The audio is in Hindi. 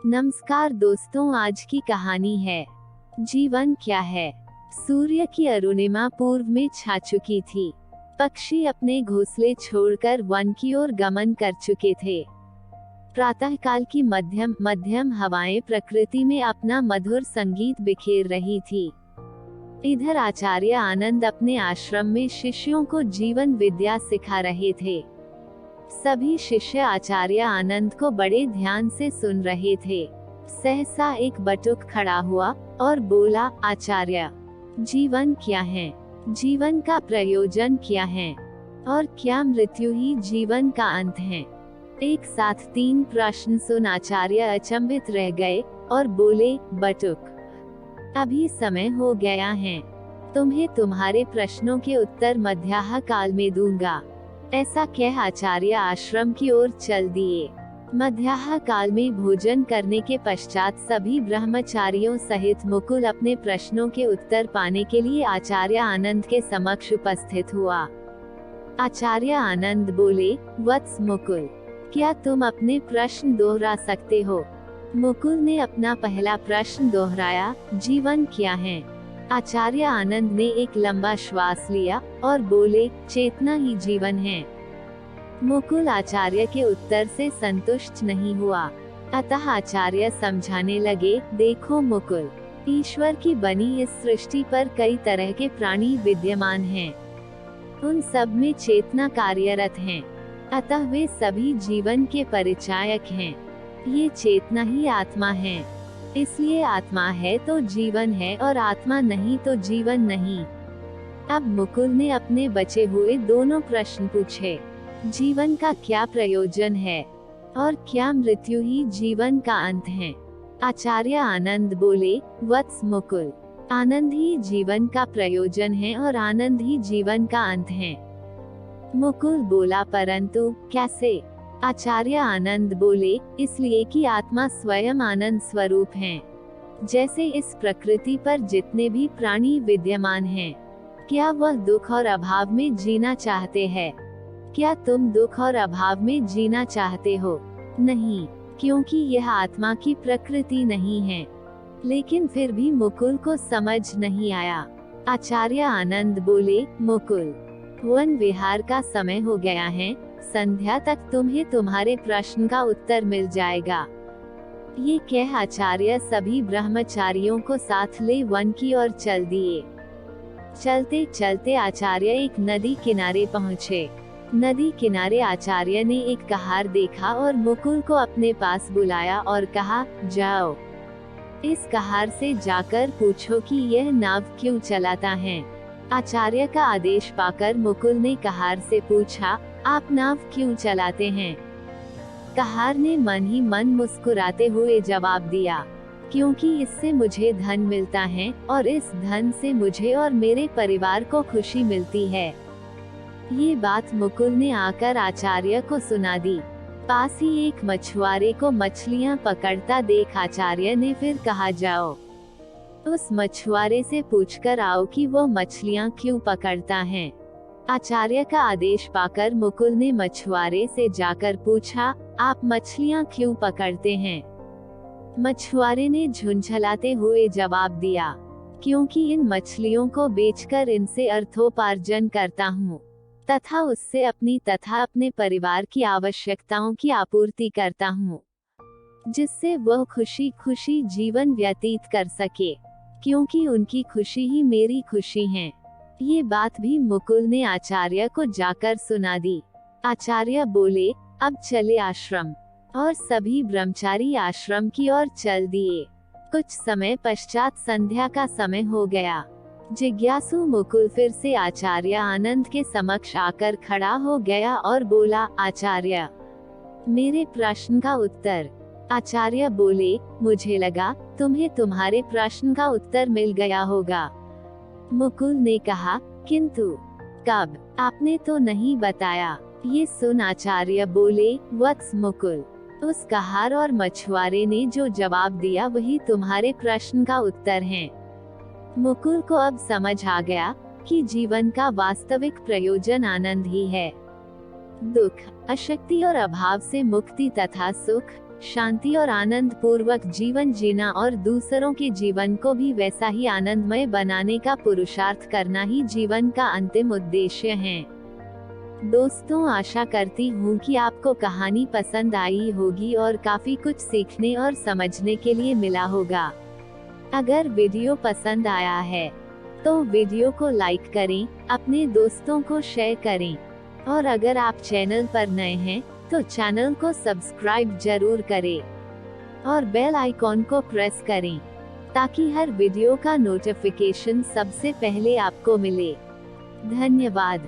नमस्कार दोस्तों, आज की कहानी है जीवन क्या है। सूर्य की अरुणिमा पूर्व में छा चुकी थी। पक्षी अपने घोंसले छोड़कर वन की ओर गमन कर चुके थे। प्रातःकाल की मध्यम हवाएं प्रकृति में अपना मधुर संगीत बिखेर रही थी। इधर आचार्य आनंद अपने आश्रम में शिष्यों को जीवन विद्या सिखा रहे थे। सभी शिष्य आचार्य आनंद को बड़े ध्यान से सुन रहे थे। सहसा एक बटुक खड़ा हुआ और बोला, आचार्य, जीवन क्या है? जीवन का प्रयोजन क्या है? और क्या मृत्यु ही जीवन का अंत है? एक साथ 3 प्रश्न सुन आचार्य अचंभित रह गए और बोले, बटुक, अभी समय हो गया है। तुम्हें तुम्हारे प्रश्नों के उत्तर मध्याह्न काल में दूंगा। ऐसा कह आचार्य आश्रम की ओर चल दिए। मध्याह्न काल में भोजन करने के पश्चात सभी ब्रह्मचारियों सहित मुकुल अपने प्रश्नों के उत्तर पाने के लिए आचार्य आनंद के समक्ष उपस्थित हुआ। आचार्य आनंद बोले, वत्स मुकुल, क्या तुम अपने प्रश्न दोहरा सकते हो? मुकुल ने अपना पहला प्रश्न दोहराया, जीवन क्या है? आचार्य आनंद ने एक लंबा श्वास लिया और बोले, चेतना ही जीवन है। मुकुल आचार्य के उत्तर से संतुष्ट नहीं हुआ, अतः आचार्य समझाने लगे, देखो मुकुल, ईश्वर की बनी इस सृष्टि पर कई तरह के प्राणी विद्यमान हैं। उन सब में चेतना कार्यरत है, अतः वे सभी जीवन के परिचायक हैं। ये चेतना ही आत्मा है, इसलिए आत्मा है तो जीवन है और आत्मा नहीं तो जीवन नहीं। अब मुकुल ने अपने बचे हुए दोनों प्रश्न पूछे, जीवन का क्या प्रयोजन है और क्या मृत्यु ही जीवन का अंत है? आचार्य आनंद बोले, वत्स मुकुल, आनंद ही जीवन का प्रयोजन है और आनंद ही जीवन का अंत है। मुकुल बोला, परंतु कैसे? आचार्य आनंद बोले, इसलिए कि आत्मा स्वयं आनंद स्वरूप है। जैसे इस प्रकृति पर जितने भी प्राणी विद्यमान हैं, क्या वह दुख और अभाव में जीना चाहते हैं? क्या तुम दुख और अभाव में जीना चाहते हो? नहीं, क्योंकि यह आत्मा की प्रकृति नहीं है। लेकिन फिर भी मुकुल को समझ नहीं आया। आचार्य आनंद बोले, मुकुल, वन विहार का समय हो गया है, संध्या तक तुम्हें तुम्हारे प्रश्न का उत्तर मिल जाएगा। ये कह आचार्य सभी ब्रह्मचारियों को साथ ले वन की ओर चल दिए। चलते चलते आचार्य एक नदी किनारे पहुँचे। नदी किनारे आचार्य ने एक कहार देखा और मुकुल को अपने पास बुलाया और कहा, जाओ, इस कहार से जाकर पूछो कि यह नाव क्यों चलाता है। आचार्य का आदेश पाकर मुकुल ने कहार से पूछा, आप नाव क्यों चलाते हैं? कहार ने मन ही मन मुस्कुराते हुए जवाब दिया, क्योंकि इससे मुझे धन मिलता है और इस धन से मुझे और मेरे परिवार को खुशी मिलती है। ये बात मुकुल ने आकर आचार्य को सुना दी। पास ही एक मछुआरे को मछलियां पकड़ता देख आचार्य ने फिर कहा, जाओ, उस मछुआरे से पूछकर आओ कि वो मछलियां क्यों पकड़ता है। आचार्य का आदेश पाकर मुकुल ने मछुआरे से जाकर पूछा, आप मछलियां क्यों पकड़ते हैं? मछुआरे ने झुंझलाते हुए जवाब दिया, क्योंकि इन मछलियों को बेचकर इनसे अर्थोपार्जन करता हूँ तथा उससे अपनी तथा अपने परिवार की आवश्यकताओं की आपूर्ति करता हूँ, जिससे वह खुशी खुशी जीवन व्यतीत कर सके, क्योंकि उनकी खुशी ही मेरी खुशी है। ये बात भी मुकुल ने आचार्य को जाकर सुना दी। आचार्य बोले, अब चले आश्रम, और सभी ब्रह्मचारी आश्रम की ओर चल दिए। कुछ समय पश्चात संध्या का समय हो गया। जिज्ञासु मुकुल फिर से आचार्य आनंद के समक्ष आकर खड़ा हो गया और बोला, आचार्य, मेरे प्रश्न का उत्तर। आचार्य बोले, मुझे लगा तुम्हें तुम्हारे प्रश्न का उत्तर मिल गया होगा। मुकुल ने कहा, किंतु कब? आपने तो नहीं बताया। ये सुन आचार्य बोले, वत्स मुकुल, उस कहार और मछुआरे ने जो जवाब दिया वही तुम्हारे प्रश्न का उत्तर है। मुकुल को अब समझ आ गया कि जीवन का वास्तविक प्रयोजन आनंद ही है। दुख, अशक्ति और अभाव से मुक्ति तथा सुख, शांति और आनंद पूर्वक जीवन जीना और दूसरों के जीवन को भी वैसा ही आनंदमय बनाने का पुरुषार्थ करना ही जीवन का अंतिम उद्देश्य है। दोस्तों, आशा करती हूँ कि आपको कहानी पसंद आई होगी और काफी कुछ सीखने और समझने के लिए मिला होगा। अगर वीडियो पसंद आया है तो वीडियो को लाइक करें, अपने दोस्तों को शेयर करें और अगर आप चैनल पर नए हैं तो चैनल को सब्सक्राइब जरूर करें और बेल आइकॉन को प्रेस करें ताकि हर वीडियो का नोटिफिकेशन सबसे पहले आपको मिले। धन्यवाद।